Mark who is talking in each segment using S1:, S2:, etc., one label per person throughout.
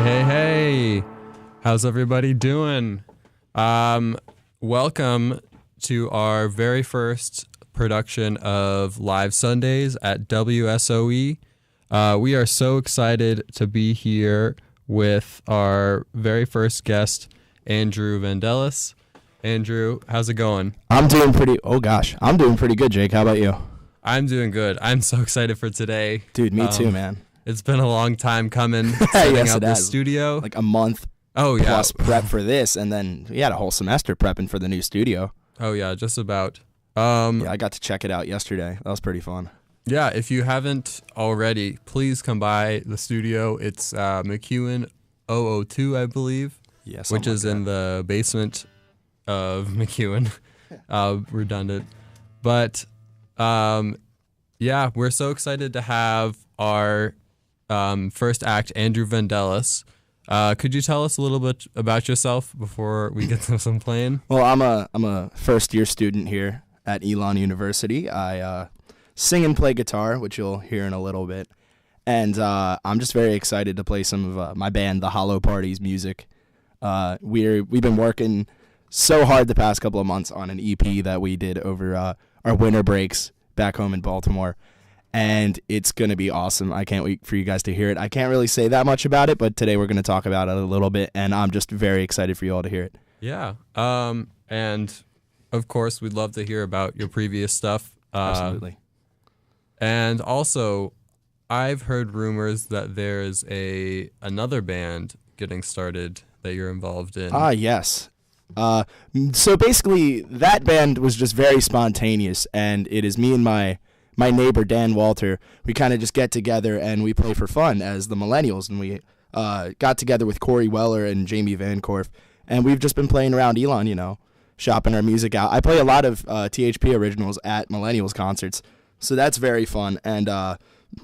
S1: Hey. How's everybody doing? Welcome to our very first production of Live Sundays at WSOE. We are so excited to be here with our very first guest, Andrew Vendelis. Andrew, how's it going?
S2: I'm doing pretty good, Jake. How about you?
S1: I'm doing good. I'm so excited for today.
S2: Dude, me too, man.
S1: It's been a long time coming, setting
S2: yes,
S1: up the studio.
S2: Like a month plus prep for this, and then we had a whole semester prepping for the new studio.
S1: Oh, yeah, just about.
S2: Yeah, I got to check it out yesterday. That was pretty fun.
S1: Yeah, if you haven't already, please come by the studio. It's McEwen 002, I believe, which is in the basement of McEwen. Redundant. But, yeah, we're so excited to have our first act, Andrew Vendelis. Could you tell us a little bit about yourself before we get to some playing?
S2: Well, I'm a first-year student here at Elon University. I sing and play guitar, which you'll hear in a little bit. And I'm just very excited to play some of my band, The Hollow Party's music. We've been working so hard the past couple of months on an EP that we did over our winter breaks back home in Baltimore. And it's going to be awesome. I can't wait for you guys to hear it. I can't really say that much about it, but today we're going to talk about it a little bit, and I'm just very excited for you all to hear it.
S1: Yeah. And, of course, we'd love to hear about your previous stuff.
S2: Absolutely.
S1: And also, I've heard rumors that there's another band getting started that you're involved in.
S2: Yes. So basically, that band was just very spontaneous, and it is me and my neighbor, Dan Walter. We kind of just get together and we play for fun as the Millennials, and we got together with Corey Weller and Jamie Van Korf, and we've just been playing around Elon, shopping our music out. I play a lot of THP originals at Millennials concerts, so that's very fun. And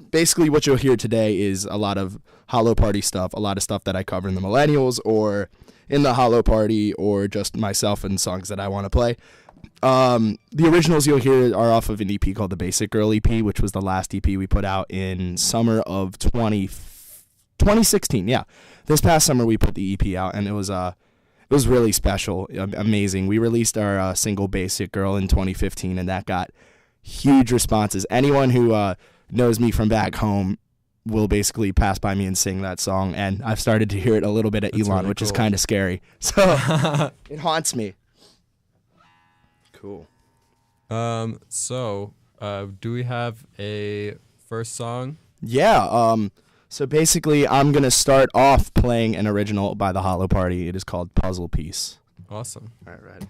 S2: basically what you'll hear today is a lot of Hollow Party stuff, a lot of stuff that I cover in the Millennials or in the Hollow Party, or just myself and songs that I want to play. The originals you'll hear are off of an EP called the Basic Girl EP, which was the last EP we put out in summer of 2016. Yeah, this past summer we put the EP out, and it was really special, amazing. We released our single Basic Girl in 2015, and that got huge responses. Anyone who knows me from back home will basically pass by me and sing that song, and I've started to hear it a little bit at Elon, really which is kind of scary. So it haunts me. Cool.
S1: So, do we have a first song?
S2: Yeah. So basically, I'm going to start off playing an original by the Hollow Party. It is called Puzzle Piece.
S1: Awesome.
S2: All right.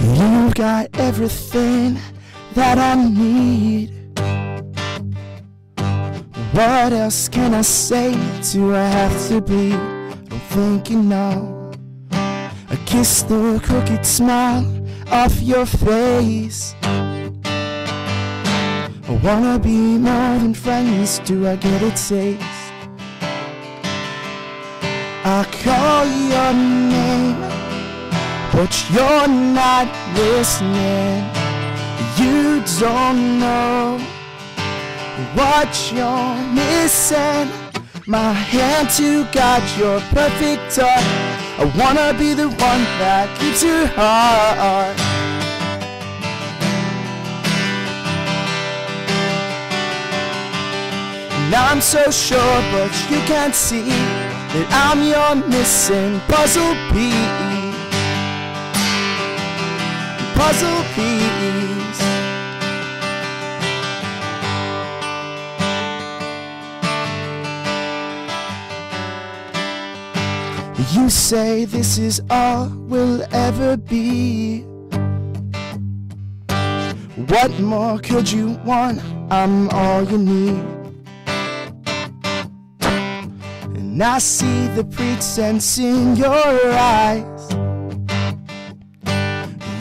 S2: You've got everything that I need. What else can I say? Do I have to bleed? I'm thinking now. I kiss the crooked smile off your face. I wanna be more than friends. Do I get a taste? I call your name, but you're not listening. You don't know what you're missing. My hand to guide your perfect heart. I wanna be the one that keeps your heart. And I'm so sure, but you can't see that I'm your missing puzzle piece. Puzzle piece. You say this is all we'll ever be. What more could you want? I'm all you need. And I see the pretense in your eyes.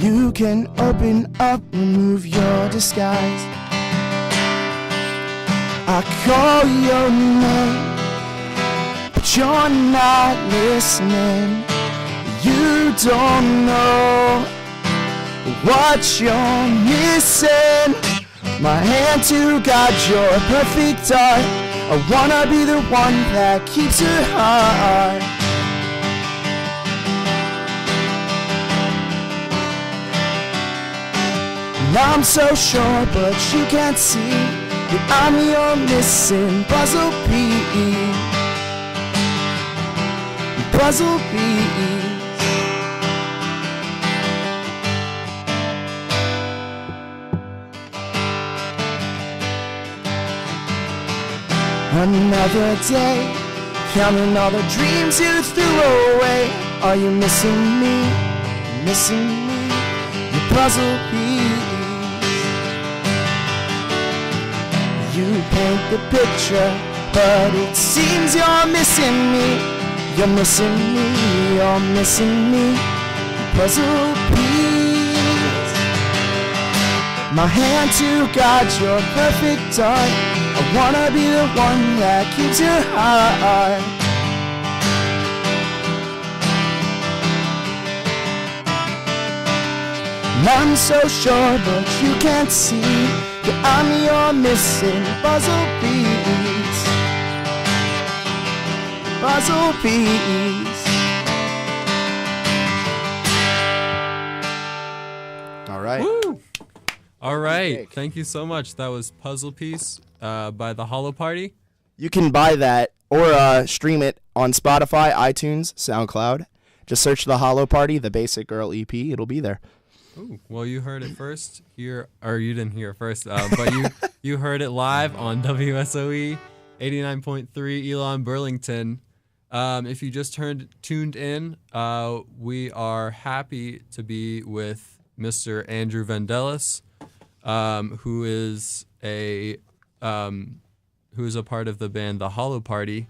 S2: You can open up, remove your disguise. I call your name, but you're not listening. You don't know what you're missing. My hand to guide your perfect art. I wanna be the one that keeps your heart. And I'm so sure, but you can't see that I'm your missing puzzle piece. Puzzle piece. Another day, counting all the dreams you threw away. Are you missing me? Missing me? Your puzzle piece. You paint the picture, but it seems you're missing me. You're missing me, you're missing me. Your puzzle piece. My hand to guide your perfect art. I wanna be the one that keeps your heart. And I'm so sure, but you can't see that I'm your missing puzzle piece. Puzzle piece. All right.
S1: Woo! All right. Thank you so much. That was Puzzle Piece by the Hollow Party.
S2: You can buy that or stream it on Spotify, iTunes, SoundCloud. Just search The Hollow Party, the Basic Girl EP. It'll be there.
S1: Ooh, well, you heard it first here, or you didn't hear it first, but you heard it live on WSOE 89.3 Elon Burlington. If you just tuned in, we are happy to be with Mr. Andrew Vendelis, who is a part of the band The Hollow Party.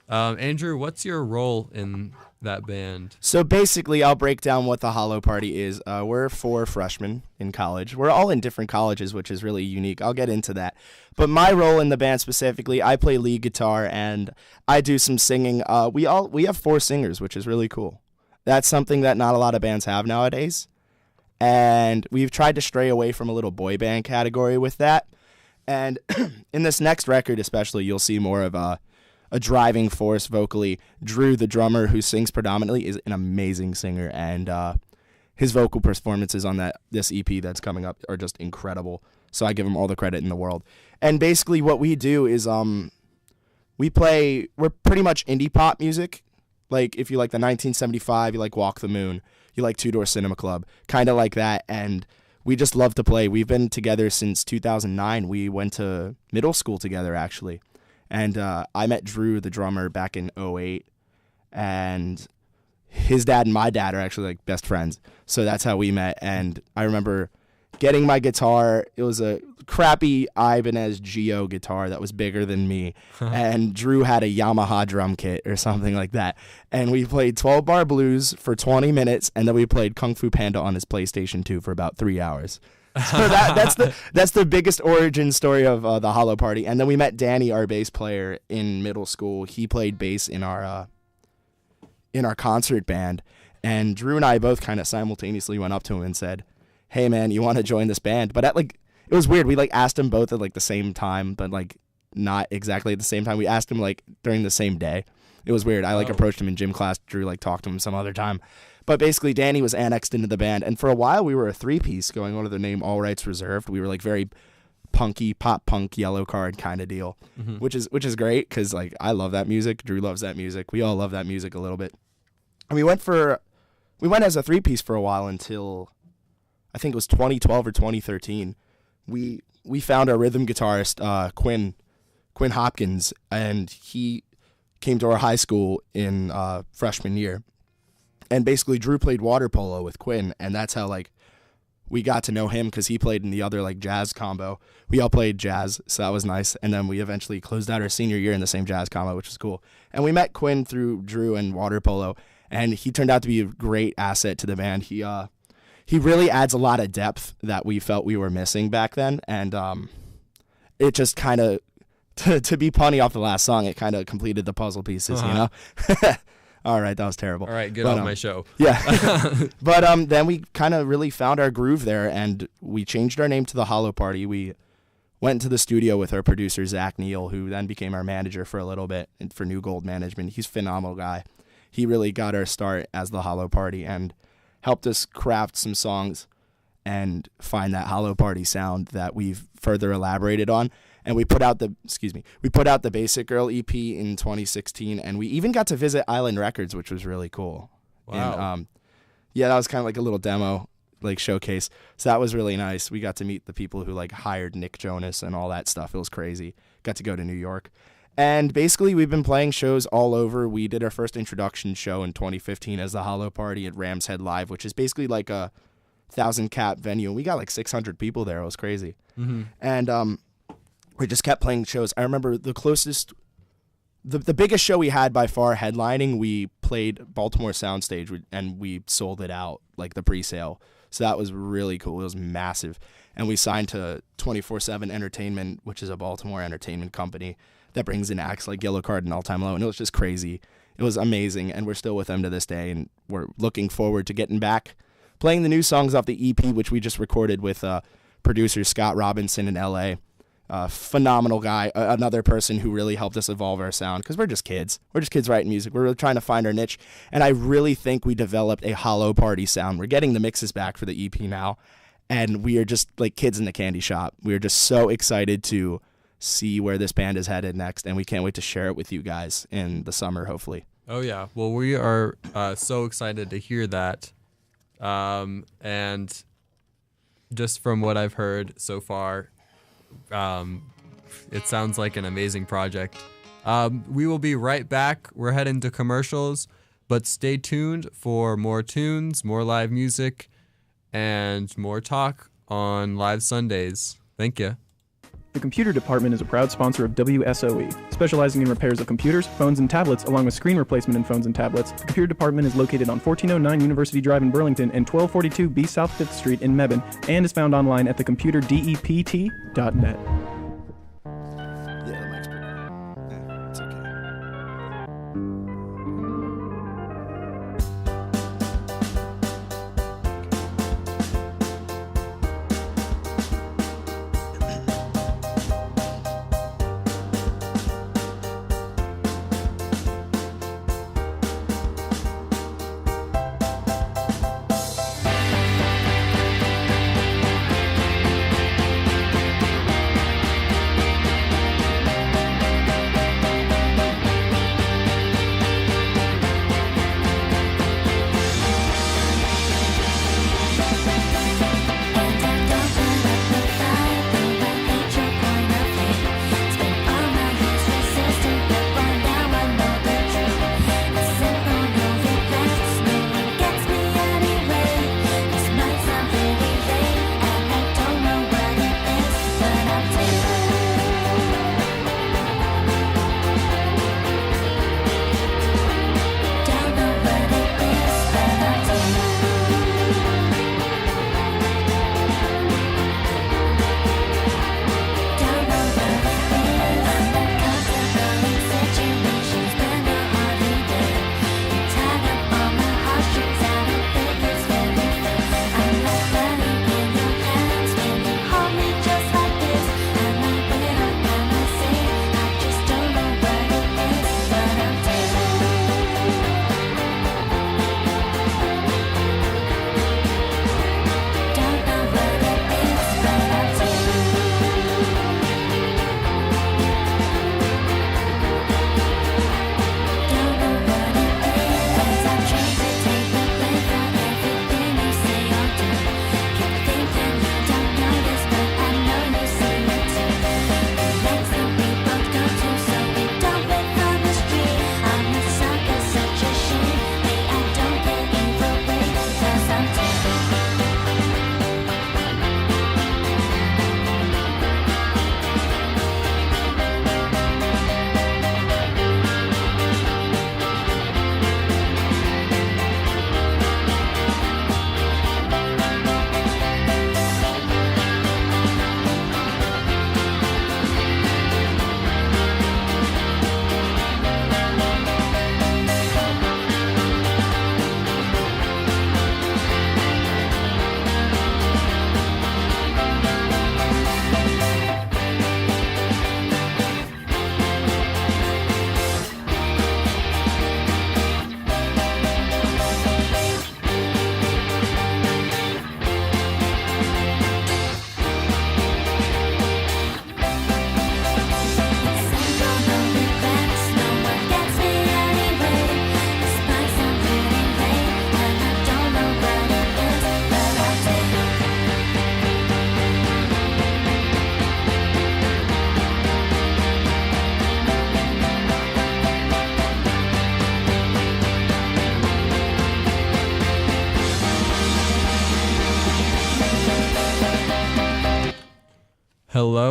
S1: Andrew, what's your role in that band?
S2: So basically, I'll break down what The Hollow Party is. We're 4 freshmen in college. We're all in different colleges, which is really unique. I'll get into that. But my role in the band specifically, I play lead guitar and I do some singing. We have 4 singers, which is really cool. That's something that not a lot of bands have nowadays. And we've tried to stray away from a little boy band category with that. And in this next record especially, you'll see more of a driving force vocally. Drew, the drummer who sings predominantly, is an amazing singer, and his vocal performances on this EP that's coming up are just incredible. So I give him all the credit in the world. And basically what we do is we're pretty much indie pop music. Like if you like the 1975, you like Walk the Moon, you like Two Door Cinema Club, kind of like that. And we just love to play. We've been together since 2009. We went to middle school together, actually. And I met Drew, the drummer, back in 2008. And his dad and my dad are actually like best friends. So that's how we met. And I remember getting my guitar. It was a crappy Ibanez Geo guitar that was bigger than me. And Drew had a Yamaha drum kit or something like that. And we played 12-bar blues for 20 minutes. And then we played Kung Fu Panda on his PlayStation 2 for about 3 hours. So that's the biggest origin story of the Hollow Party. And then we met Danny, our bass player, in middle school. He played bass in our concert band, and Drew and I both kind of simultaneously went up to him and said, "Hey man, you want to join this band?" But it was weird. We asked him both at the same time, but not exactly at the same time. We asked him during the same day. It was weird. I approached him in gym class. Drew talked to him some other time. But basically, Danny was annexed into the band, and for a while we were a 3-piece going under the name All Rights Reserved. We were very punky, pop punk, yellow card kind of deal, which is great because I love that music. Drew loves that music. We all love that music a little bit. And we went as a 3-piece for a while until I think it was 2012 or 2013. We found our rhythm guitarist Quinn Hopkins, and he came to our high school in freshman year. And basically, Drew played water polo with Quinn, and that's how we got to know him because he played in the other jazz combo. We all played jazz, so that was nice. And then we eventually closed out our senior year in the same jazz combo, which was cool. And we met Quinn through Drew and water polo, and he turned out to be a great asset to the band. He really adds a lot of depth that we felt we were missing back then, and it just kind of to be punny off the last song, it kind of completed the puzzle pieces, you know? All right, that was terrible.
S1: All right, get off my show.
S2: Yeah. But then we kind of really found our groove there, and we changed our name to The Hollow Party. We went into the studio with our producer, Zach Neal, who then became our manager for a little bit and for New Gold Management. He's a phenomenal guy. He really got our start as The Hollow Party and helped us craft some songs and find that Hollow Party sound that we've further elaborated on. And we put out the Basic Girl EP in 2016, and we even got to visit Island Records, which was really cool.
S1: Wow.
S2: And, yeah, that was kind of like a little demo, like showcase. So that was really nice. We got to meet the people who like hired Nick Jonas and all that stuff. It was crazy. Got to go to New York. And basically we've been playing shows all over. We did our first introduction show in 2015 as the Hollow Party at Ram's Head Live, which is basically like a 1,000-cap venue. We got like 600 people there. It was crazy.
S1: Mm-hmm.
S2: And we just kept playing shows. I remember the biggest show we had by far headlining, we played Baltimore Soundstage, and we sold it out, like the pre-sale. So that was really cool. It was massive. And we signed to 24/7 Entertainment, which is a Baltimore entertainment company that brings in acts like Yellow Card and All Time Low. And it was just crazy. It was amazing. And we're still with them to this day. And we're looking forward to getting back, playing the new songs off the EP, which we just recorded with producer Scott Robinson in LA. Phenomenal guy, another person who really helped us evolve our sound, because we're just kids. We're just kids writing music. We're really trying to find our niche, and I really think we developed a Hollow Party sound. We're getting the mixes back for the EP now, and we are just like kids in the candy shop. We are just so excited to see where this band is headed next, and we can't wait to share it with you guys in the summer, hopefully.
S1: Oh, yeah. Well, we are so excited to hear that, and just from what I've heard so far, it sounds like an amazing project. We will be right back. We're heading to commercials, but stay tuned for more tunes, more live music, and more talk on Live Sundays. Thank you.
S3: The Computer Department is a proud sponsor of WSOE, specializing in repairs of computers, phones, and tablets, along with screen replacement in phones and tablets. The Computer Department is located on 1409 University Drive in Burlington and 1242 B South 5th Street in Mebane, and is found online at thecomputerdept.net.
S2: Yeah, the mic's pretty good. Yeah, it's okay.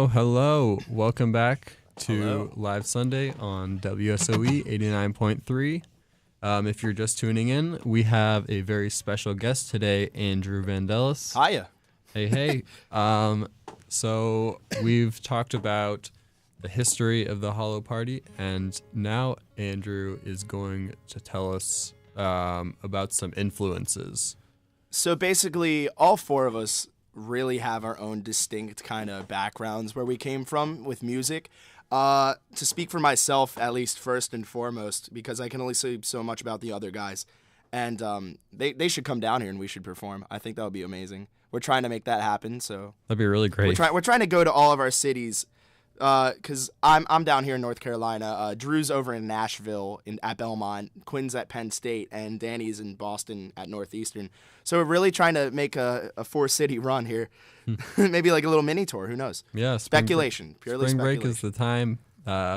S1: Hello. Welcome back to
S2: Hello.
S1: Live Sunday on WSOE 89.3. If you're just tuning in, we have a very special guest today, Andrew Vendelis.
S2: Hiya.
S1: Hey. So we've talked about the history of the Hollow Party, and now Andrew is going to tell us about some influences.
S2: So basically, all four of us really have our own distinct kind of backgrounds where we came from with music. To speak for myself, at least first and foremost, because I can only say so much about the other guys, and they should come down here and we should perform. I think that would be amazing. We're trying to make that happen, so
S1: That'd be really great.
S2: we're trying to go to all of our cities, because I'm down here in North Carolina. Drew's over in Nashville at Belmont, Quinn's at Penn State, and Danny's in Boston at Northeastern. So we're really trying to make a 4-city run here. Maybe like a little mini tour, who knows?
S1: Yeah,
S2: Speculation, purely
S1: spring
S2: speculation.
S1: break is the time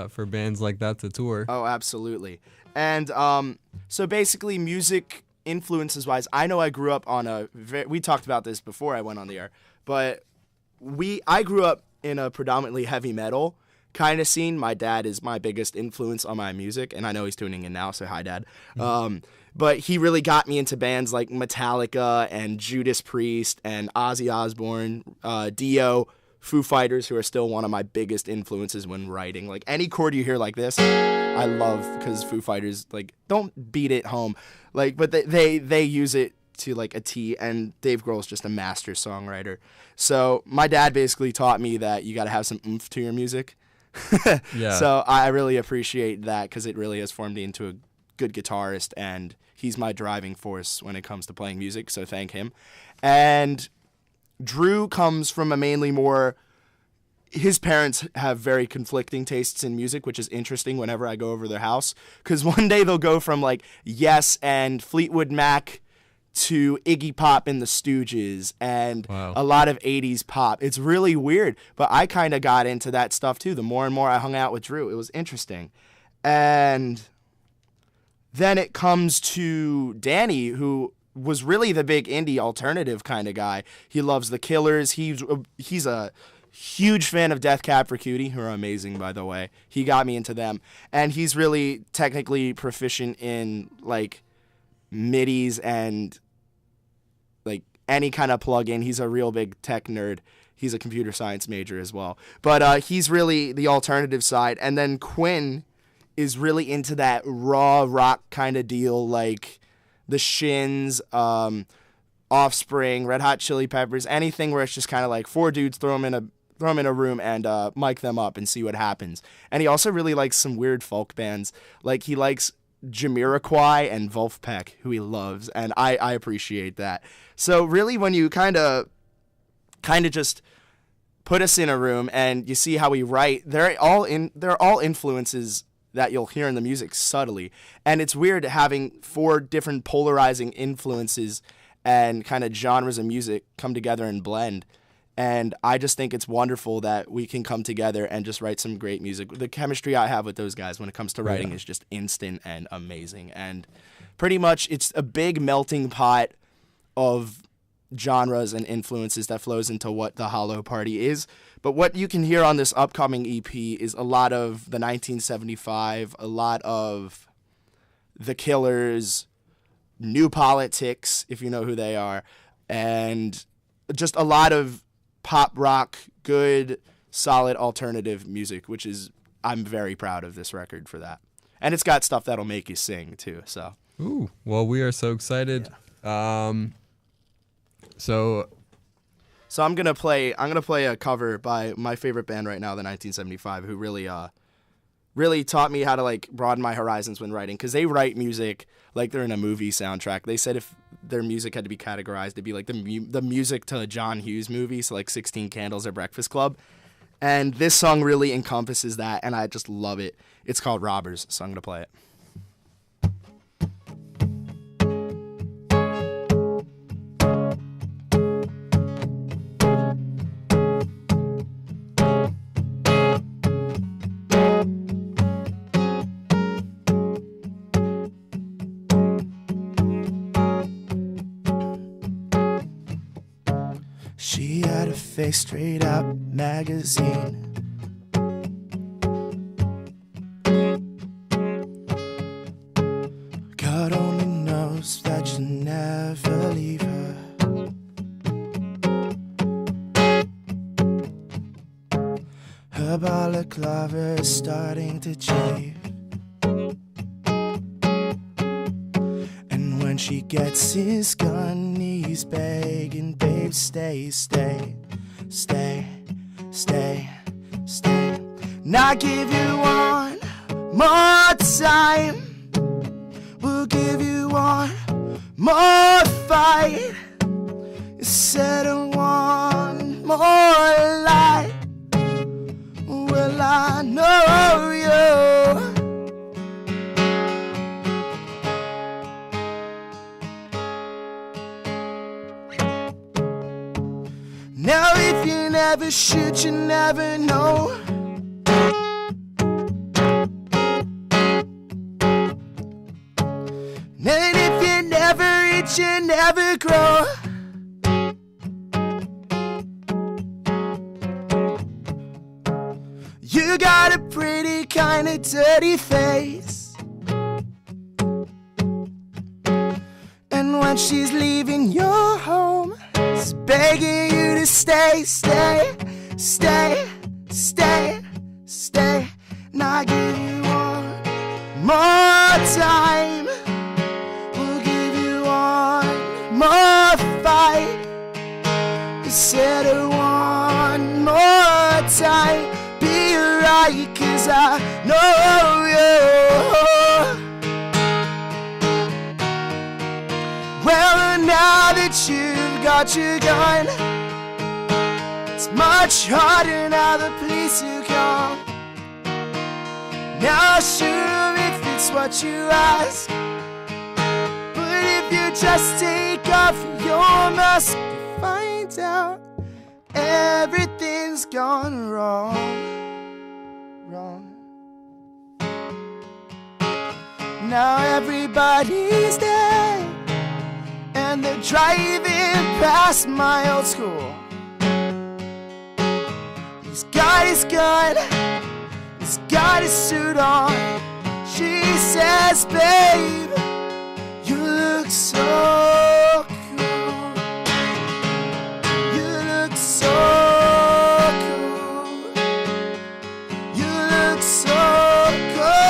S1: for bands like that to tour.
S2: Oh, absolutely. And so basically music influences-wise, I know I grew up on we talked about this before I went on the air, but I grew up in a predominantly heavy metal kind of scene. My dad is my biggest influence on my music, and I know he's tuning in now, so hi, Dad. But he really got me into bands like Metallica and Judas Priest and Ozzy Osbourne, Dio, Foo Fighters, who are still one of my biggest influences when writing. Like, any chord you hear like this, I love, because Foo Fighters, like, don't beat it home. Like, but they use it to like a T, and Dave Grohl's just a master songwriter. So my dad basically taught me that you got to have some oomph to your music.
S1: Yeah.
S2: So I really appreciate that, because it really has formed me into a good guitarist, and he's my driving force when it comes to playing music, so thank him. And Drew comes from a mainly more, his parents have very conflicting tastes in music, which is interesting whenever I go over their house, because one day they'll go from like Yes and Fleetwood Mac to Iggy Pop and the Stooges and a lot of 80s pop. It's really weird, but I kind of got into that stuff too. The more and more I hung out with Drew, it was interesting. And then it comes to Danny, who was really the big indie alternative kind of guy. He loves the Killers. He's a huge fan of Death Cab for Cutie, who are amazing, by the way. He got me into them. And he's really technically proficient in like MIDIs and like any kind of plug-in. He's a real big tech nerd. He's a computer science major as well. But he's really the alternative side. And then Quinn is really into that raw rock kind of deal, like the Shins, Offspring, Red Hot Chili Peppers, anything where it's just kind of like four dudes, throw them in a room and mic them up and see what happens. And he also really likes some weird folk bands. Like, he likes Jamiroquai and Wolfpack, who he loves, and I appreciate that. So really, when you kind of just put us in a room and you see how we write, they're all influences that you'll hear in the music subtly. And it's weird having four different polarizing influences and kind of genres of music come together and blend. And I just think it's wonderful that we can come together and just write some great music. The chemistry I have with those guys when it comes to writing is just instant and amazing. And pretty much it's a big melting pot of genres and influences that flows into what the Hollow Party is. But what you can hear on this upcoming EP is a lot of the 1975, a lot of the Killers, New Politics, if you know who they are, and just a lot of pop rock, good, solid alternative music, which is, I'm very proud of this record for that. And it's got stuff that'll make you sing too, so.
S1: Ooh, well, we are so excited.
S2: Yeah. So I'm gonna play a cover by my favorite band right now, the 1975, who really taught me how to like broaden my horizons when writing, because they write music like they're in a movie soundtrack. They said if their music had to be categorized, it'd be like the music to a John Hughes movie, so like 16 Candles or Breakfast Club. And this song really encompasses that, and I just love it. It's called Robbers, so I'm gonna play it. She had a with a straight up magazine. God only knows that you never leave her. Her balaclava is starting to chafe, and when she gets his gun, he's begging, babe, stay, stay, stay, stay, stay. And I give you one more time. We'll give you one more fight instead of one more lie. Well, I know you. Now if you never shoot, you never know. And if you never eat, you never grow. You got a pretty kind of dirty face, and when she's leaving your home, she's begging you to stay, stay, stay, stay, stay. And I give you one more time. We'll give you one more fight instead of one more time. Be right, 'cause I know you. Well, now that you've got your gun, it's much harder now the police you come. Not sure if it's what you ask, but if you just take off your mask, you find out everything's gone wrong. Now everybody's dead, and they're driving past my old school. He's got his gun, he's got his suit on. She says, babe, you look so cool. You look so cool. You look so cool.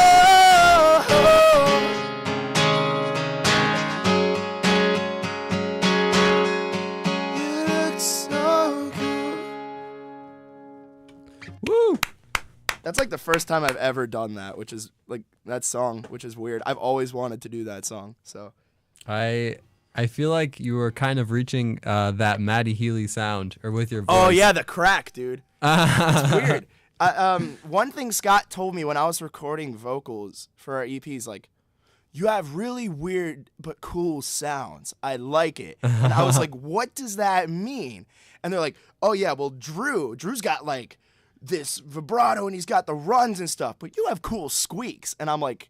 S2: You look so cool. Woo! That's like the first time I've ever done that, which is like that song, which is weird. I've always wanted to do that song, so.
S1: I feel like you were kind of reaching that Maddie Healy sound, or with your voice.
S2: Oh yeah, the crack, dude. It's weird. One thing Scott told me when I was recording vocals for our EPs, like, you have really weird but cool sounds. I like it. And I was like, what does that mean? And they're like, oh yeah, well Drew's got like this vibrato and he's got the runs and stuff, but you have cool squeaks. And I'm like,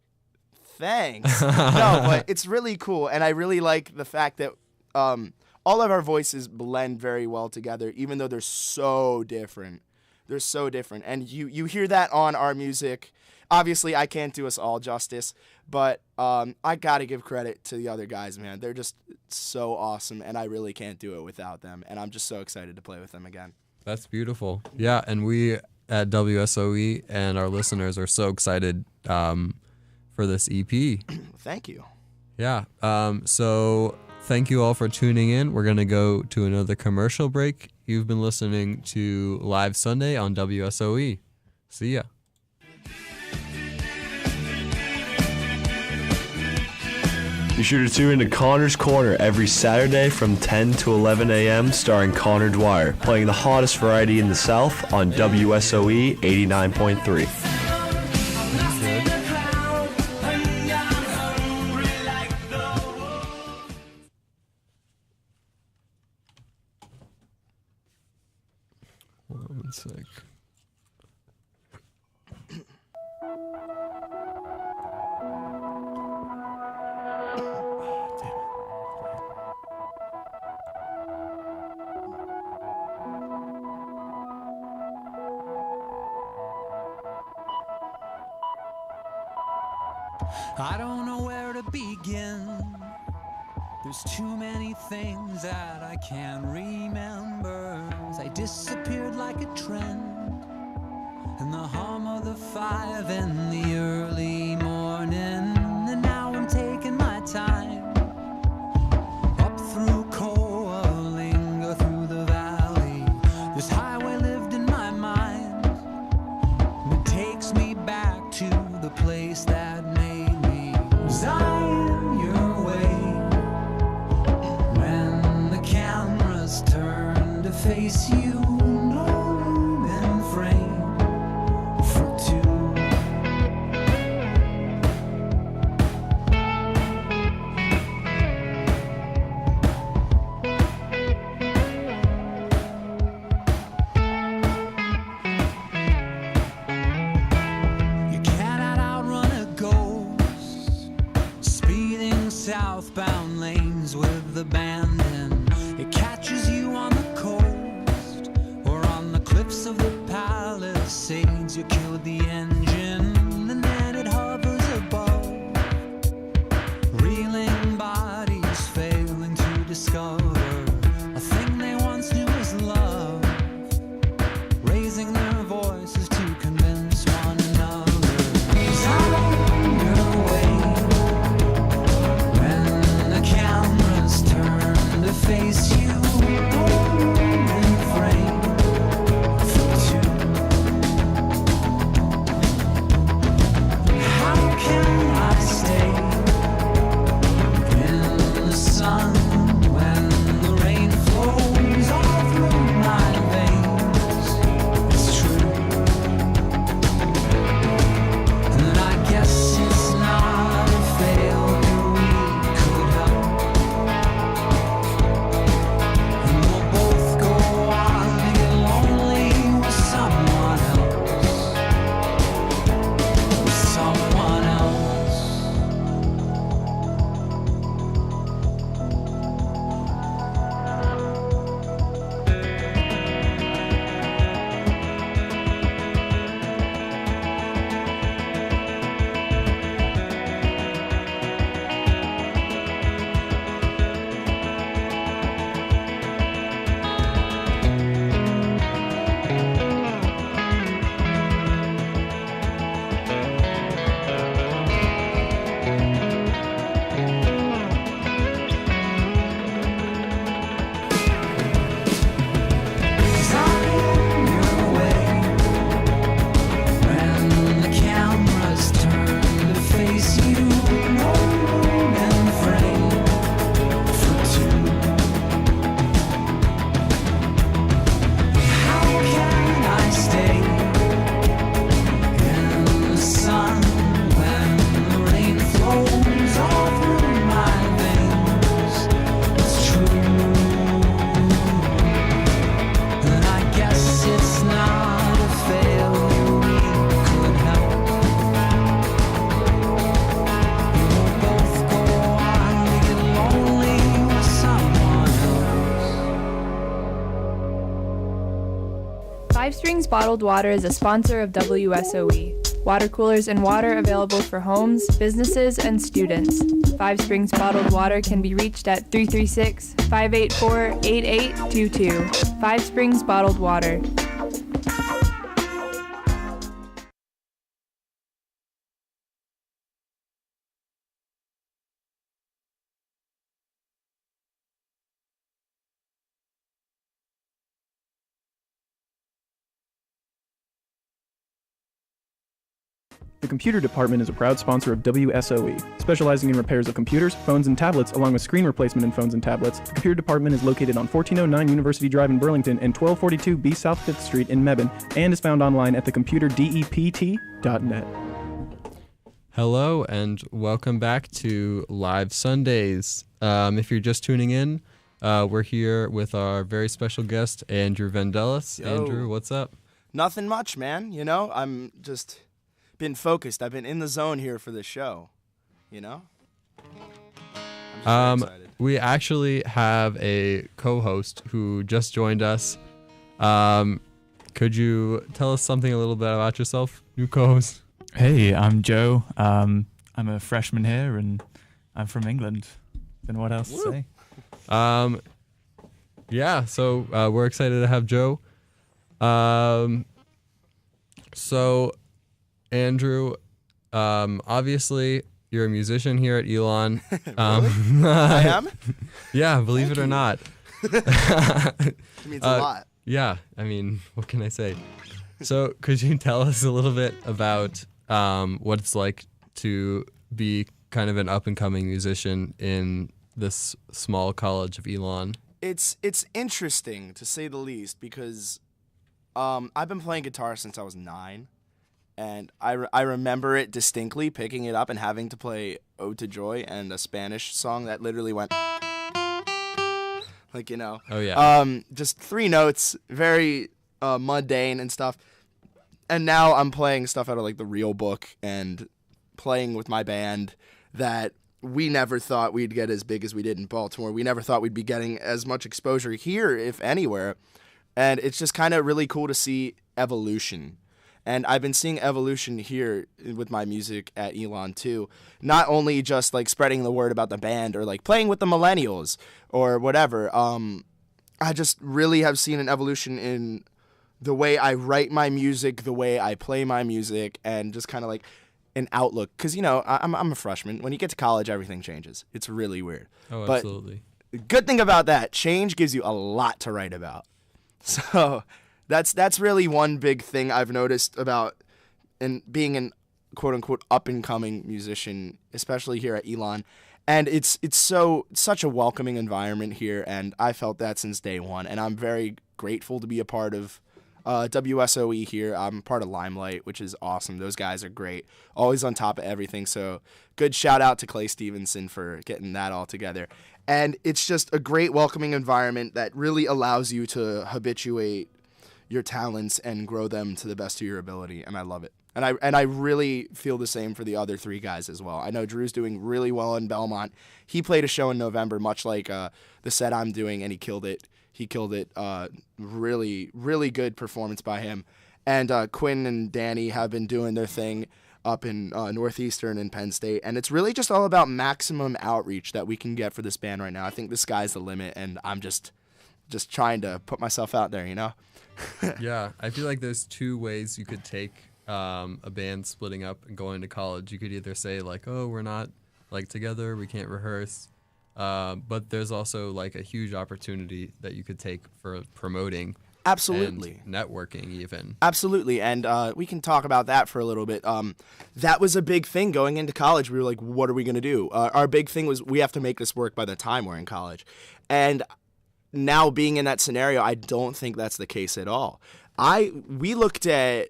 S2: thanks. No, but it's really cool. And I really like the fact that all of our voices blend very well together, even though they're so different. They're so different. And you hear that on our music. Obviously, I can't do us all justice, but I got to give credit to the other guys, man. They're just so awesome, and I really can't do it without them. And I'm just so excited to play with them again.
S1: That's beautiful. Yeah, and we at WSOE and our listeners are so excited for this EP.
S2: Thank you.
S1: Yeah. So thank you all for tuning in. We're going to go to another commercial break. You've been listening to Live Sunday on WSOE. See ya.
S4: Be sure to tune into Connor's Corner every Saturday from 10 to 11 a.m. starring Connor Dwyer, playing the hottest variety in the South on WSOE 89.3.
S1: One sec.
S5: I don't know where to begin. There's too many things that I can't remember. They disappeared like a trend. And the hum of the 5 in the early morning. And now I'm taking my time. Up through Coalinga, through the valley. This highway lived in my mind. And it takes me back to the place that made me. 'Cause I am your way. When the cameras turn to face you, no room in frame for two. You cannot outrun a ghost speeding southbound lanes with abandon. It catches you on the coast or on the cliffs of the Palisades. You killed the engine and then it hovers above, reeling bodies failing to discover a thing they once knew as love, raising their voices to convince one another. 'Cause I'm your way. When the cameras turn to face you, in frame for two. How can I stay in the sun when the rain flows all through my veins? It's true. And I guess it's not a failure we could help. And we'll both go on to get lonely with someone else. With someone else. Cause I'm your way. When the cameras turn to face you, no room in frame for two. How can I stay in the sun when the rain flows all through my veins? It's true. And I guess it's not a failure we could help. We'll both go on to get lonely with someone else.
S6: Five Springs Bottled Water is a sponsor of WSOE. Water coolers and water available for homes, businesses, and students. Five Springs Bottled Water can be reached at 336-584-8822. Five Springs Bottled Water.
S3: The computer department is a proud sponsor of WSOE, specializing in repairs of computers, phones, and tablets, along with screen replacement in phones and tablets. The computer department is located on 1409 University Drive in Burlington and 1242 B South 5th Street in Mebane, and is found online at thecomputerdept.net.
S1: Hello and welcome back to Live Sundays. If you're just tuning in, we're here with our very special guest, Andrew Vendelis.
S2: Yo.
S1: Andrew, what's up?
S2: Nothing much, man. You know, I'm just been focused. I've been in the zone here for this show. You know? I'm just very excited.
S1: We actually have a co-host who just joined us. Could you tell us something a little bit about yourself, new co-host?
S7: Hey, I'm Joe. I'm a freshman here, and I'm from England. Don't know what else to say.
S1: Yeah, so we're excited to have Joe. So, Andrew, obviously you're a musician here at Elon.
S2: I am?
S1: Yeah, believe it or not.
S2: It means a lot.
S1: Yeah, I mean, what can I say? So, could you tell us a little bit about what it's like to be kind of an up-and-coming musician in this small college of Elon?
S2: It's interesting, to say the least, because I've been playing guitar since I was 9, and I remember it distinctly, picking it up and having to play Ode to Joy and a Spanish song that literally went like, you know.
S1: Oh, yeah.
S2: Just 3 notes, very mundane and stuff. And now I'm playing stuff out of like the real book and playing with my band that we never thought we'd get as big as we did in Baltimore. We never thought we'd be getting as much exposure here, if anywhere. And it's just kind of really cool to see evolution. And I've been seeing evolution here with my music at Elon too. Not only just like spreading the word about the band or like playing with the millennials or whatever. I just really have seen an evolution in the way I write my music, the way I play my music, and just kind of like an outlook. Because, you know, I'm a freshman. When you get to college, everything changes. It's really weird.
S1: Oh,
S2: but
S1: absolutely.
S2: The good thing about that, change gives you a lot to write about. So that's really one big thing I've noticed about being an quote-unquote up-and-coming musician, especially here at Elon. And it's such a welcoming environment here, and I felt that since day one. And I'm very grateful to be a part of WSOE here. I'm part of Limelight, which is awesome. Those guys are great, always on top of everything. So good shout out to Clay Stevenson for getting that all together. And it's just a great welcoming environment that really allows you to habituate your talents and grow them to the best of your ability. And I love it. And I really feel the same for the other 3 guys as well. I know Drew's doing really well in Belmont. He played a show in November, much like the set I'm doing, and he killed it. He killed it. Really, really good performance by him. And Quinn and Danny have been doing their thing up in Northeastern and Penn State. And it's really just all about maximum outreach that we can get for this band right now. I think the sky's the limit, and I'm just trying to put myself out there, you know?
S1: Yeah, I feel like there's 2 ways you could take a band splitting up and going to college. You could either say, like, oh, we're not, like, together, we can't rehearse. But there's also like a huge opportunity that you could take for promoting.
S2: Absolutely.
S1: And networking even.
S2: Absolutely. And we can talk about that for a little bit. That was a big thing going into college. We were like, what are we going to do? Our big thing was we have to make this work by the time we're in college. And now being in that scenario, I don't think that's the case at all. We looked at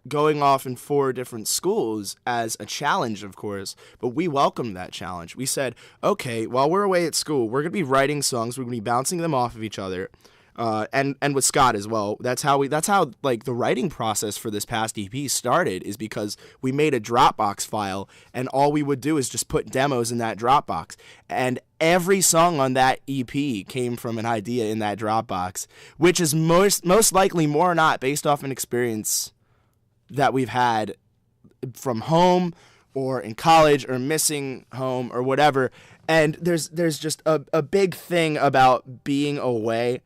S2: going off in 4 different schools as a challenge, of course, but we welcomed that challenge. We said, okay, while we're away at school, we're going to be writing songs, we're going to be bouncing them off of each other, and with Scott as well. That's how like the writing process for this past EP started, is because we made a Dropbox file, and all we would do is just put demos in that Dropbox, and every song on that EP came from an idea in that Dropbox, which is most likely more or not based off an experience that we've had from home or in college or missing home or whatever. And there's just a big thing about being away,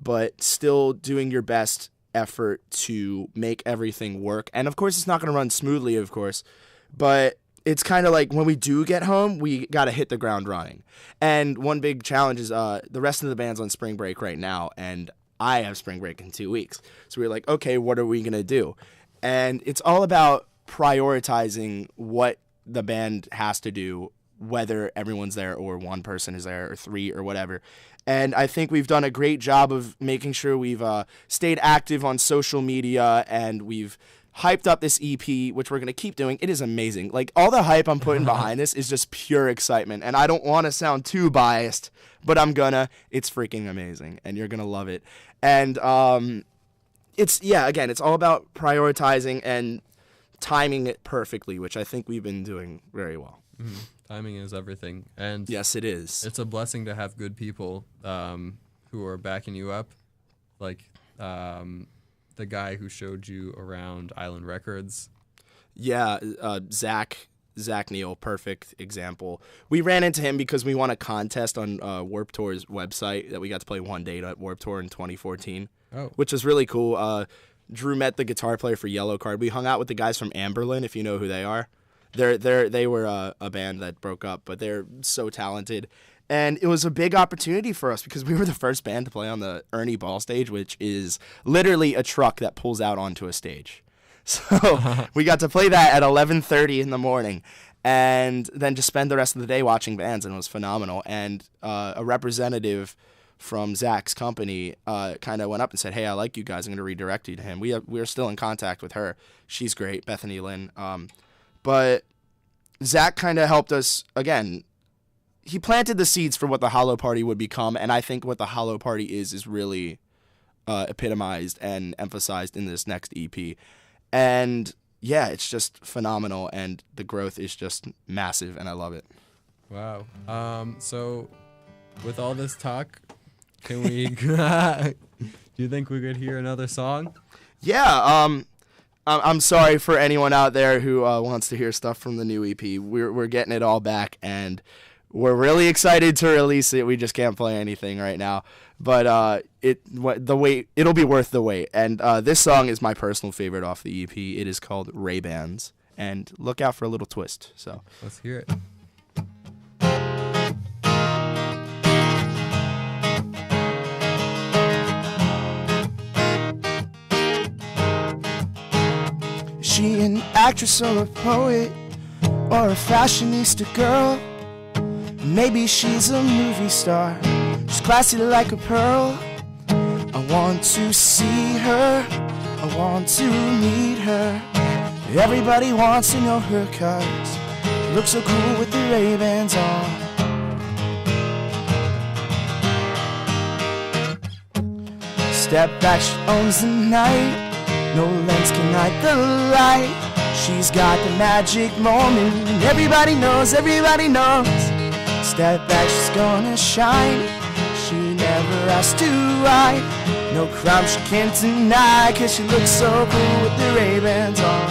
S2: but still doing your best effort to make everything work. And of course, it's not going to run smoothly, of course, but it's kind of like when we do get home, we got to hit the ground running. And one big challenge is the rest of the band's on spring break right now, and I have spring break in 2 weeks. So we're like, okay, what are we going to do? And it's all about prioritizing what the band has to do, whether everyone's there or one person is there or 3 or whatever. And I think we've done a great job of making sure we've stayed active on social media, and we've hyped up this EP, which we're going to keep doing. It is amazing. Like, all the hype I'm putting behind this is just pure excitement. And I don't want to sound too biased, but I'm gonna. It's freaking amazing, and you're going to love it. And it's all about prioritizing and timing it perfectly, which I think we've been doing very well.
S1: Mm-hmm. Timing is everything. And
S2: yes, it is.
S1: It's a blessing to have good people who are backing you up, like the guy who showed you around Island Records.
S2: Yeah, Zach Zach Neal, perfect example. We ran into him because we won a contest on Warped Tour's website that we got to play one date at Warped Tour in 2014, which was really cool. Drew met the guitar player for Yellow Card. We hung out with the guys from Amberlin, if you know who they are. They were a band that broke up, but they're so talented. And it was a big opportunity for us because we were the first band to play on the Ernie Ball stage, which is literally a truck that pulls out onto a stage. So we got to play that at 11:30 in the morning and then just spend the rest of the day watching bands, and it was phenomenal. And a representative from Zach's company kind of went up and said, hey, I like you guys. I'm going to redirect you to him. We're still in contact with her. She's great, Bethany Lynn. But Zach kind of helped us, again, he planted the seeds for what the Hollow Party would become, and I think what the Hollow Party is really epitomized and emphasized in this next EP. And yeah, it's just phenomenal, and the growth is just massive, and I love it.
S1: Wow. So with all this talk, can we do you think we could hear another song?
S2: Yeah, I'm sorry for anyone out there who wants to hear stuff from the new EP. We're getting it all back, and we're really excited to release it. We just can't play anything right now, but it'll be worth the wait. And this song is my personal favorite off the EP. It is called Ray-Bans, and look out for a little twist. So
S1: let's hear it.
S2: Is she an actress or a poet or a fashionista girl? Maybe she's a movie star, she's classy like a pearl. I want to see her, I want to meet her. Everybody wants to know her 'cause she looks so cool with the Ray-Bans on. Step back, she owns the night, no lens can hide the light. She's got the magic moment, and everybody knows, everybody knows. Step back, she's gonna shine. She never has to hide. No crime she can't deny, 'cause she looks so cool with the Ray-Bans on.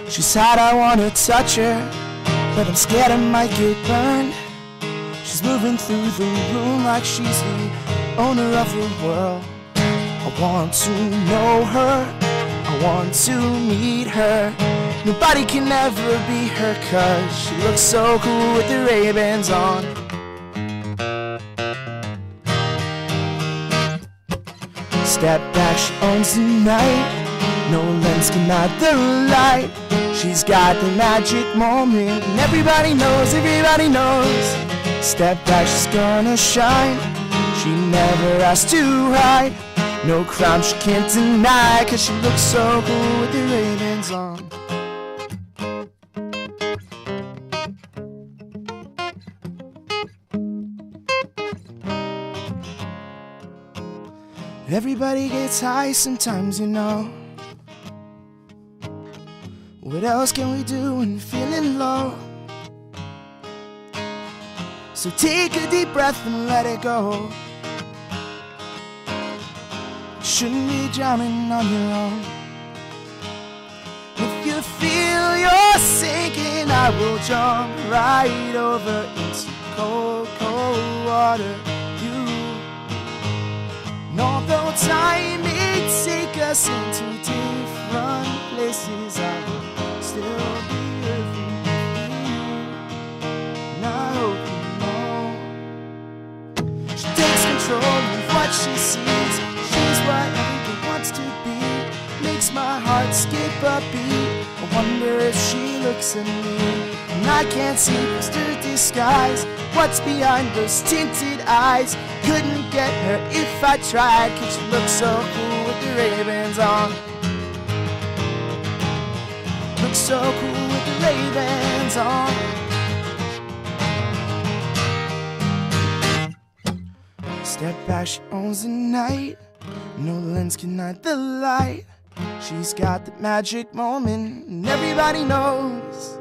S2: She's hot, I wanna touch her, but I'm scared I might get burned. She's moving through the room like she's the owner of the world. I want to know her, I want to meet her. Nobody can ever be her 'cause she looks so cool with the Ray-Bans on. Step back, she owns the night, no lens can hide the light. She's got the magic moment, and everybody knows, everybody knows. Step back, she's gonna shine. She never has to hide. No crime she can't deny, 'cause she looks so cool with the Ray-Bans on. Everybody gets high sometimes, you know. What else can we do when feeling low? So take a deep breath and let it go. You shouldn't be drowning on your own. If you feel you're sinking, I will jump right over into cold, cold water. And although time may take us into different places, I will still be here for you. And I hope you know she takes control of what she sees. She's what everything wants to be. Makes my heart skip a beat. I wonder if she looks at me, and I can't see past her disguise. What's behind those tinted eyes? Couldn't get her if I tried, 'cause she looks so cool with the Ray-Bans on. Looks so cool with the Ray-Bans on. Step back, she owns the night. No lens can hide the light. She's got the magic moment, and everybody knows.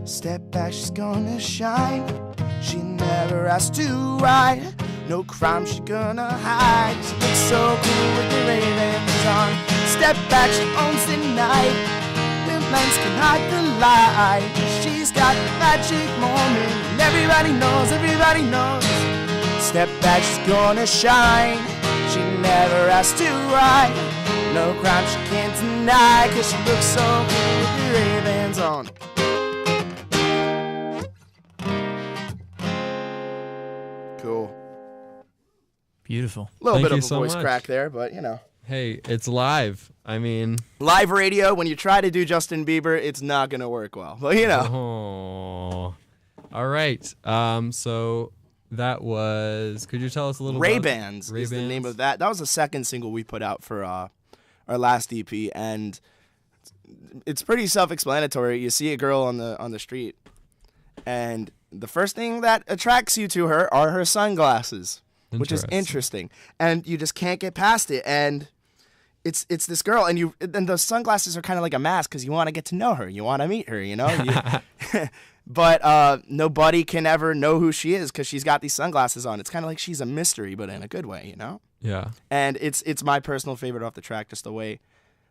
S2: Step back, she's gonna shine. She never has to hide. No crime she gonna hide. She looks so cool with the Ray-Bans on. step back, she owns the night. The lens can hide the light. She's got the magic moment, and everybody knows. Step back, she's gonna shine. She never has to ride. No crime she can't deny, 'cause she looks so good with the Ray-Bans on. Cool.
S7: Beautiful.
S2: A little
S1: Thank
S2: bit
S1: you
S2: of a
S1: so
S2: voice
S1: much.
S2: crack there, but you know.
S1: Hey, it's live. I mean,
S2: Live radio, when you try to do Justin Bieber, it's not going to work well. But you know.
S1: oh. All right. So that was. Could you tell us a little?
S2: Ray-Bans
S1: about
S2: is the name of that. That was the second single we put out for our last EP, and it's pretty self-explanatory. You see a girl on the street, and the first thing that attracts you to her are her sunglasses, which is interesting, and you just can't get past it. And it's this girl, and those sunglasses are kind of like a mask because you want to get to know her, you want to meet her, you know. But nobody can ever know who she is because she's got these sunglasses on. It's kind of like she's a mystery, but in a good way, you know.
S1: Yeah.
S2: And it's my personal favorite off the track, just the way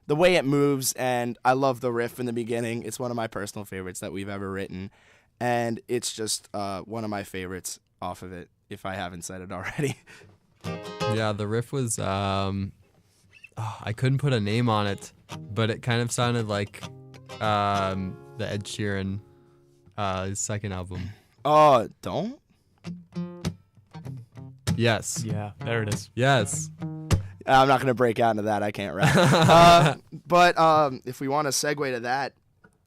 S2: it moves, and I love the riff in the beginning. It's one of my personal favorites that we've ever written, and it's just one of my favorites off of it, if I haven't said it already.
S1: Yeah, the riff was. I couldn't put a name on it, but it kind of sounded like the Ed Sheeran his second album.
S2: Don't?
S1: Yes.
S7: Yeah, there it is.
S1: Yes.
S2: I'm not going to break out into that. I can't rap. But if we want to segue to that,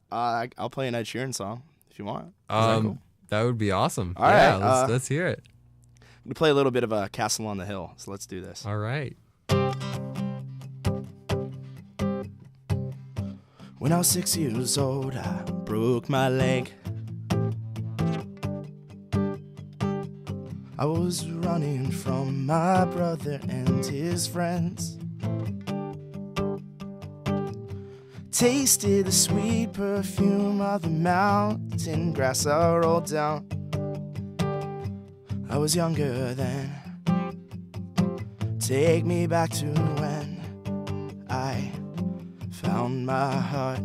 S2: I'll play an Ed Sheeran song if you want. Is that cool?
S1: That would be awesome.
S2: All
S1: yeah,
S2: right,
S1: let's hear it.
S2: I'm going to play a little bit of a Castle on the Hill, so let's do this.
S1: All right.
S2: When I was 6 years old, I broke my leg. I was running from my brother and his friends. Tasted the sweet perfume of the mountain grass I rolled down. I was younger then. Take me back to when I found my heart,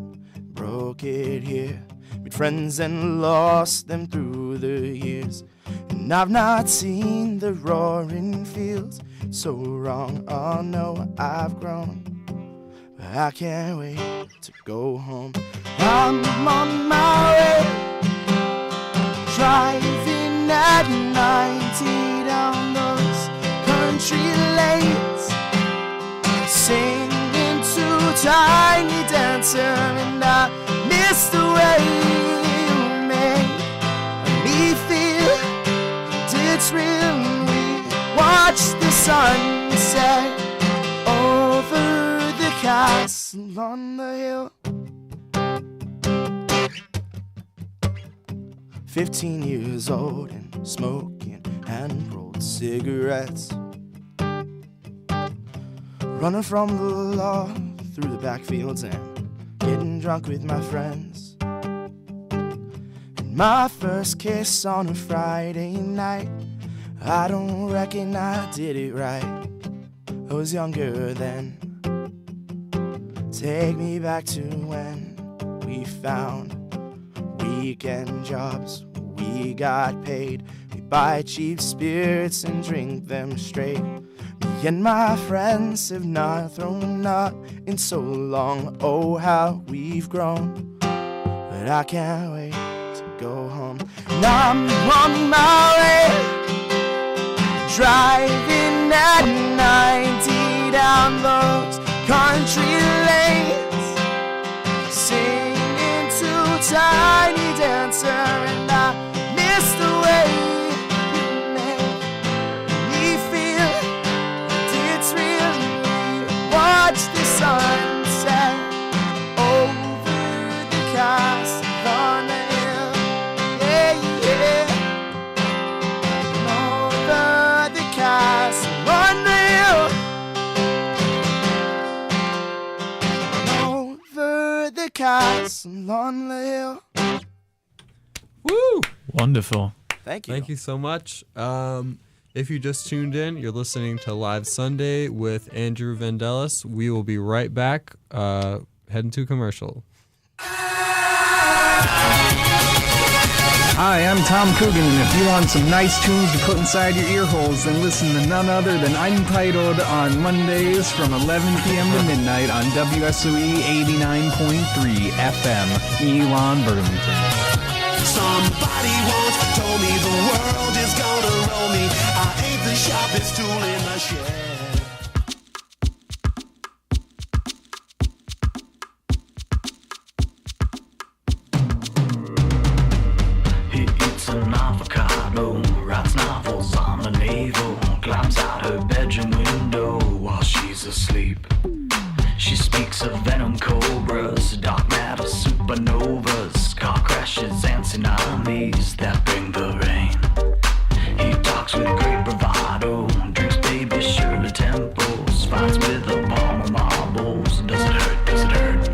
S2: broke it here. Made friends and lost them through the years. And I've not seen the roaring fields so wrong. Oh no, I've grown, but I can't wait to go home. I'm on my way, driving at 90 down those country lanes, singing to Tiny Dancer, and I miss the way you make me feel. It's real. We watch the sunset over the castle on the hill. 15 years old and smoking hand-rolled cigarettes, running from the law through the backfields and getting drunk with my friends. And my first kiss on a Friday night, I don't reckon I did it right. I was younger then. Take me back to when we found weekend jobs, we got paid. We buy cheap spirits and drink them straight. Me and my friends have not thrown up in so long. Oh, how we've grown. But I can't wait to go home. Now I'm on my way, driving at 90 down those country lanes, singing to Tiny Dancer, and I miss the way you make me feel. It's real. Watch the sunset over the castle on the hill. Yeah, yeah. Over the castle on the hill. Over the castle on the hill.
S1: Woo!
S7: Wonderful.
S2: Thank you.
S1: Thank you so much. If you just tuned in, you're listening to Live Sunday with Andrew Vendelis. We will be right back, heading to commercial.
S8: Hi, I'm Tom Coogan, and if you want some nice tunes to put inside your ear holes, then listen to none other than Untitled on Mondays from 11 p.m. to midnight on WSOE 89.3 FM, Elon, Burlington.
S9: Somebody once told me the world is gonna roll me. I ain't the sharpest tool in the shed.
S10: An avocado, writes novels on the navel, climbs out her bedroom window while she's asleep. She speaks of venom cobras, dark matter supernovas, car crashes and tsunamis that bring the rain. He talks with great bravado, drinks baby Shirley Temples, fights with a bomb of marbles. Does it hurt? Does it hurt?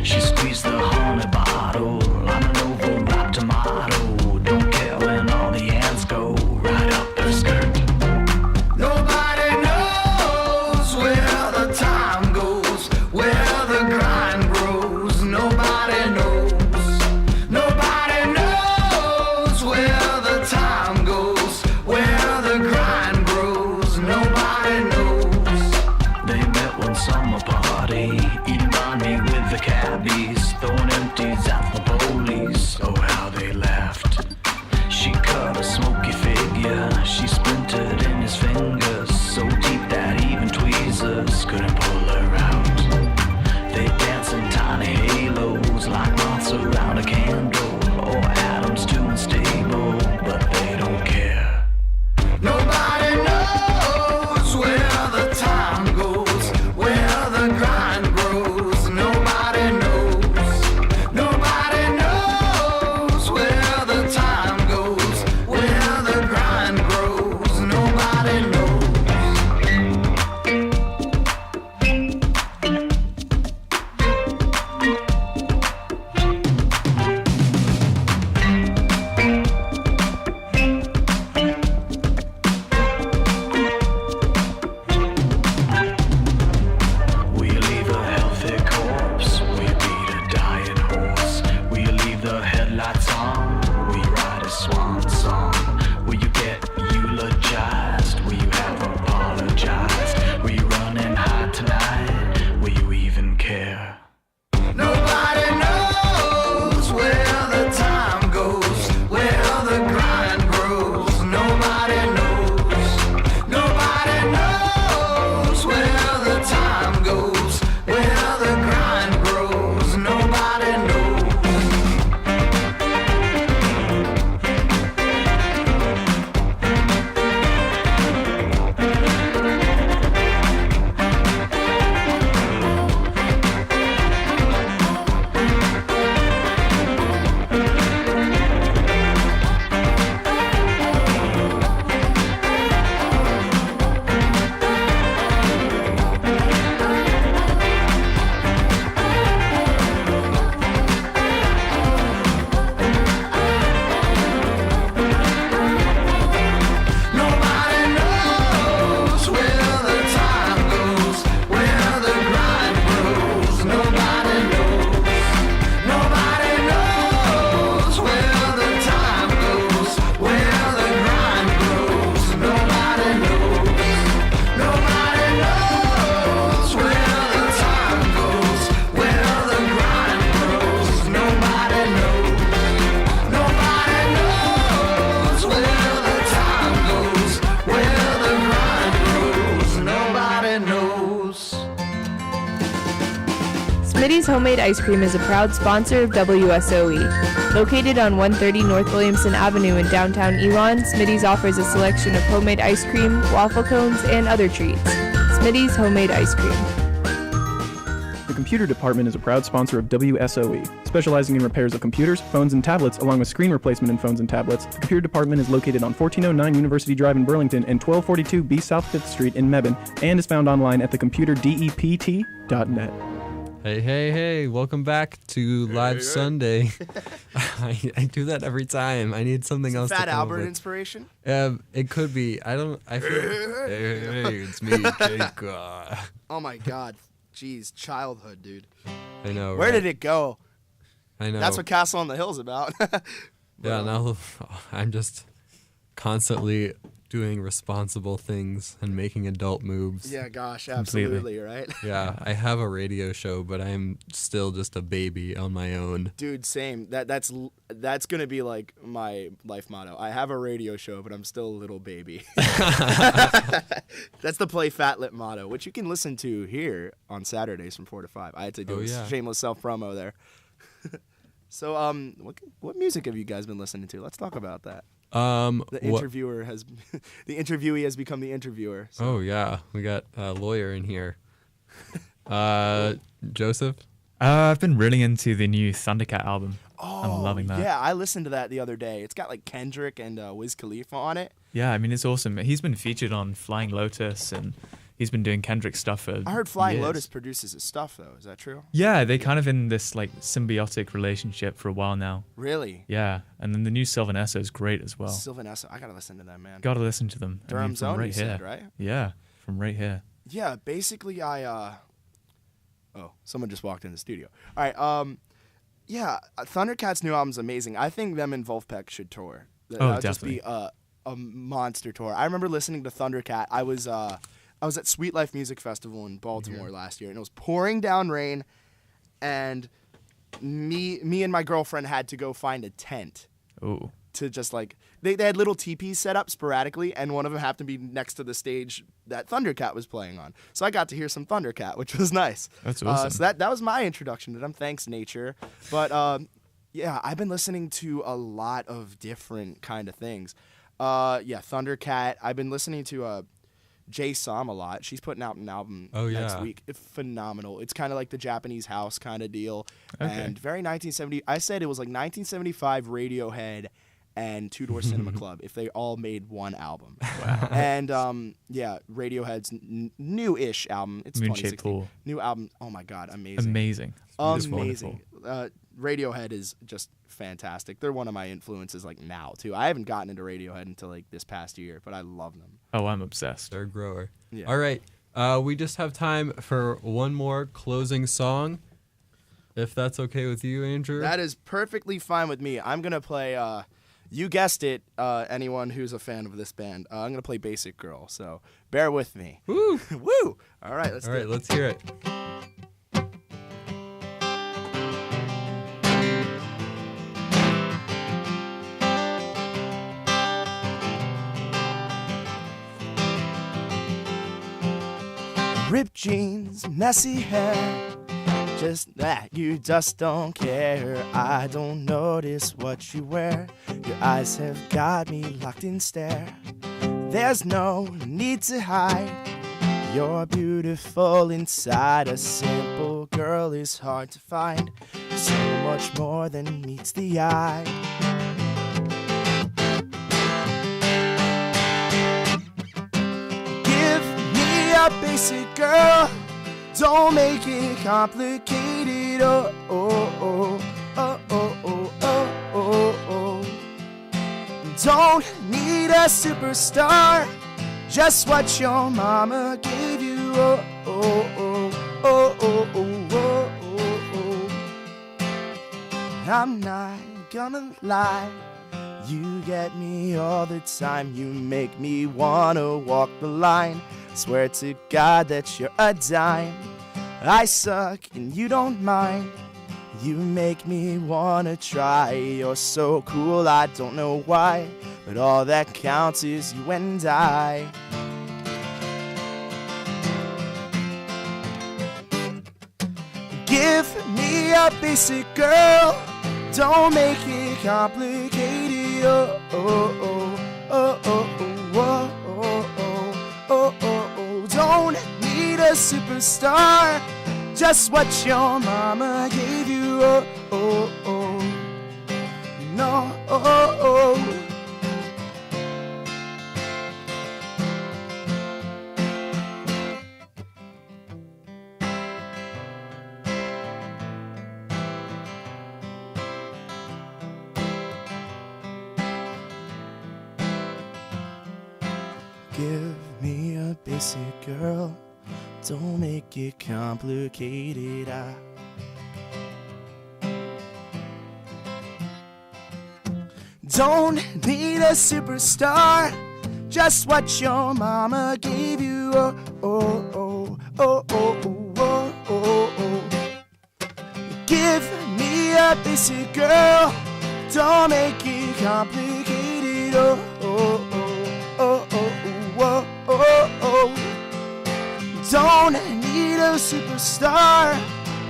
S10: She squeezed the honey bottle on an overripe tomato. Don't care when all the ants go right up her skirt.
S9: Nobody knows where the time goes, where the grind grows. Nobody knows. Nobody knows where the time goes, where the grind grows. Nobody knows.
S10: They met one summer party, eating banh mi with the cabbies, throwing empties at the police. Oh, how they laughed. She cut a smoky figure, she splintered in his fingers, so deep that even tweezers couldn't pull her out. They dance in tiny halos, like moths around a candle, or atoms too unstable, but they don't care.
S9: Nobody knows where the time goes, where the grind grows. Nobody knows. Nobody knows where the time goes, where the grind grows. Nobody knows.
S10: We leave a healthy corpse, we beat a dying horse. We leave the headlights on, we ride a swan song. Will you get eulogized? Will you have apologized? Were you running high tonight? Will you even care?
S9: Nobody knows where the time goes, where the grind grows. Nobody knows. Nobody knows where the time goes, where the grind grows. Nobody knows. Nobody knows where the time goes, where the grind grows. Nobody knows. Nobody knows where the time goes, where the grind grows. Nobody knows. Nobody knows where the time goes, where the grind grows. Nobody knows. Nobody knows where the time goes, where the grind grows. Nobody knows.
S6: Smitty's Homemade Ice Cream is a proud sponsor of WSOE. Located on 130 North Williamson Avenue in downtown Elon, Smitty's offers a selection of homemade ice cream, waffle cones, and other treats. Smitty's Homemade Ice Cream.
S3: The Computer Department is a proud sponsor of WSOE. Specializing in repairs of computers, phones, and tablets, along with screen replacement in phones and tablets, the Computer Department is located on 1409 University Drive in Burlington and 1242 B South 5th Street in Mebane, and is found online at thecomputerdept.net.
S1: Hey, welcome back to Live Sunday. I do that every time. I need something else to
S2: Fat
S1: come up
S2: Albert
S1: with.
S2: inspiration?
S1: It could be. I feel hey, it's me, Jake.
S2: Oh my God. Jeez, childhood, dude.
S1: I know,
S2: Where
S1: right?
S2: did it go?
S1: I know.
S2: That's what Castle on the Hill's about.
S1: Yeah, now I'm just constantly doing responsible things and making adult moves.
S2: Yeah, gosh,
S7: Completely.
S2: absolutely, right?
S1: Yeah, I have a radio show, but I'm still just a baby on my own.
S2: Dude, same. That's gonna be like my life motto. I have a radio show, but I'm still a little baby. That's the Play Fat Lip motto, which you can listen to here on Saturdays from 4 to 5. I had to do a shameless self promo there. So, what music have you guys been listening to? Let's talk about that. The interviewee has become the interviewer. So.
S1: Oh yeah, we got a lawyer in here. Joseph?
S7: I've been really into the new Thundercat album.
S2: Oh,
S7: I'm loving that.
S2: Yeah, I listened to that the other day. It's got like Kendrick and Wiz Khalifa on it.
S7: Yeah, I mean, it's awesome. He's been featured on Flying Lotus, and he's been doing Kendrick stuff for
S2: I heard Flying
S7: years.
S2: Lotus produces his stuff, though. Is that true?
S7: Yeah, they kind of in this like symbiotic relationship for a while now.
S2: Really?
S7: Yeah, and then the new Sylvan Esso is great as well.
S2: Sylvan Esso. I got to listen to that, man.
S7: Gotta listen to them.
S2: Durham's
S7: from
S2: own,
S7: right
S2: you
S7: here.
S2: said, right?
S7: Yeah, from right here.
S2: Yeah, basically Oh, someone just walked in the studio. All right, yeah, Thundercat's new album's amazing. I think them and Wolfpack should tour. That would just be a monster tour. I remember listening to Thundercat. I was at Sweet Life Music Festival in Baltimore last year, and it was pouring down rain, and me and my girlfriend had to go find a tent.
S7: Ooh.
S2: To just like they had little teepees set up sporadically, and one of them happened to be next to the stage that Thundercat was playing on. So I got to hear some Thundercat, which was nice.
S7: That's awesome.
S2: So that was my introduction to them. Thanks, nature. But yeah, I've been listening to a lot of different kind of things. Yeah, Thundercat. I've been listening to Jay Som a lot. She's putting out an album next week. It's phenomenal. It's kind of like the Japanese house kind of deal, and very 1970. I said it was like 1975 Radiohead and Two Door Cinema Club if they all made one album. Wow. And yeah, Radiohead's new-ish album. It's
S7: Moonshaped
S2: 2016.
S7: Pool.
S2: New album. Oh my God, amazing.
S7: Amazing.
S2: Amazing. Radiohead is just fantastic. They're one of my influences like now too. I haven't gotten into Radiohead until like this past year, but I love them.
S7: Oh, I'm obsessed.
S1: They're a grower.
S2: Yeah.
S1: All right. We just have time for one more closing song. If that's okay with you, Andrew.
S2: That is perfectly fine with me. I'm gonna play you guessed it, anyone who's a fan of this band. I'm going to play Basic Girl, so bear with me.
S1: Woo!
S2: Woo! All right, let's do it.
S1: Let's hear it.
S2: Ripped jeans, messy hair, just that you just don't care. I don't notice what you wear. Your eyes have got me locked in stare. There's no need to hide. You're beautiful inside. A simple girl is hard to find. So much more than meets the eye. Give me a basic girl. Don't make it complicated. Oh, oh, oh, oh, oh, oh, oh, oh, oh. Don't need a superstar. Just what your mama gave you. Oh, oh, oh, oh, oh, oh, oh, oh, oh. I'm not gonna lie. You get me all the time. You make me wanna walk the line. Swear to God that you're a dime. I suck and you don't mind. You make me wanna try. You're so cool, I don't know why, but all that counts is you and I. Give me a basic girl. Don't make it complicated. Oh, oh, oh, oh, oh, oh, oh, oh, oh, oh, oh. Don't need a superstar. Just what your mama gave you. Oh, oh, oh. No, oh, oh. Give me a basic girl, don't make it complicated. I don't need a superstar, just what your mama gave you. Oh, oh, oh, oh, oh, oh, oh, oh. Give me a basic girl, don't make it complicated. Oh, oh, oh, oh, oh, oh, oh. Don't need a superstar,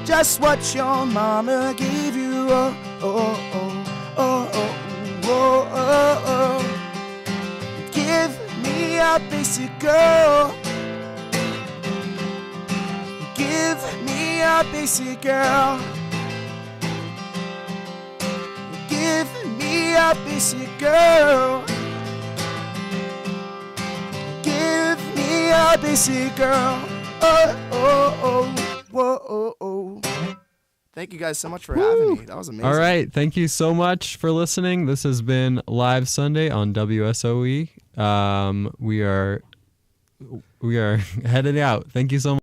S2: just what your mama gave you. Oh, oh, oh, oh, oh, oh, oh, oh. Give me a basic girl. Give me a basic girl. Give me a basic girl. Give me a basic girl. Oh, oh, oh, whoa, oh, oh. Thank you guys so much for having me. That was amazing.
S1: All right. Thank you so much for listening. This has been Live Sunday on WSOE. We are headed out. Thank you so much.